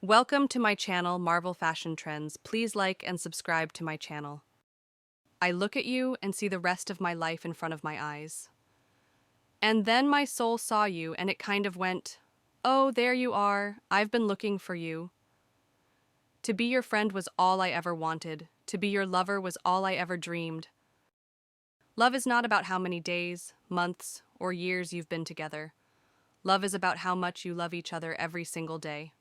Welcome to my channel, Marvel Fashion Trends. Please like and subscribe to my channel. I look at you and see the rest of my life in front of my eyes. And then my soul saw you and it kind of went, "Oh, there you are. I've been looking for you." To be your friend was all I ever wanted. To be your lover was all I ever dreamed. Love is not about how many days, months, or years you've been together. Love is about how much you love each other every single day.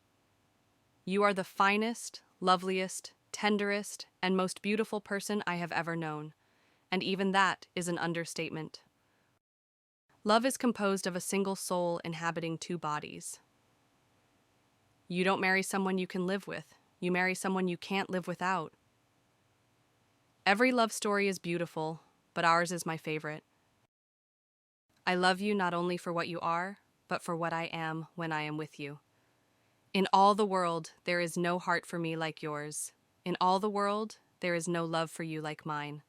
You are the finest, loveliest, tenderest, and most beautiful person I have ever known, and even that is an understatement. Love is composed of a single soul inhabiting two bodies. You don't marry someone you can live with, you marry someone you can't live without. Every love story is beautiful, but ours is my favorite. I love you not only for what you are, but for what I am when I am with you. In all the world, there is no heart for me like yours. In all the world, there is no love for you like mine.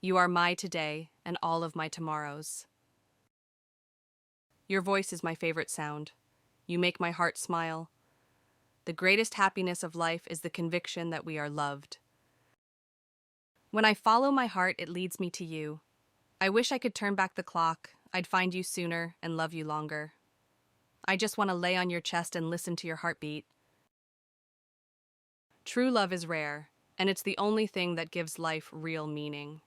You are my today and all of my tomorrows. Your voice is my favorite sound. You make my heart smile. The greatest happiness of life is the conviction that we are loved. When I follow my heart, it leads me to you. I wish I could turn back the clock. I'd find you sooner and love you longer. I just want to lay on your chest and listen to your heartbeat. True love is rare, and it's the only thing that gives life real meaning.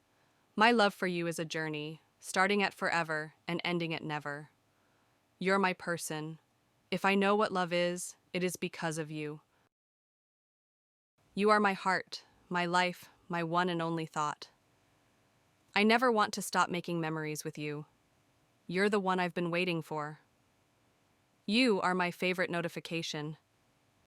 My love for you is a journey, starting at forever and ending at never. You're my person. If I know what love is, it is because of you. You are my heart, my life, my one and only thought. I never want to stop making memories with you. You're the one I've been waiting for. You are my favorite notification.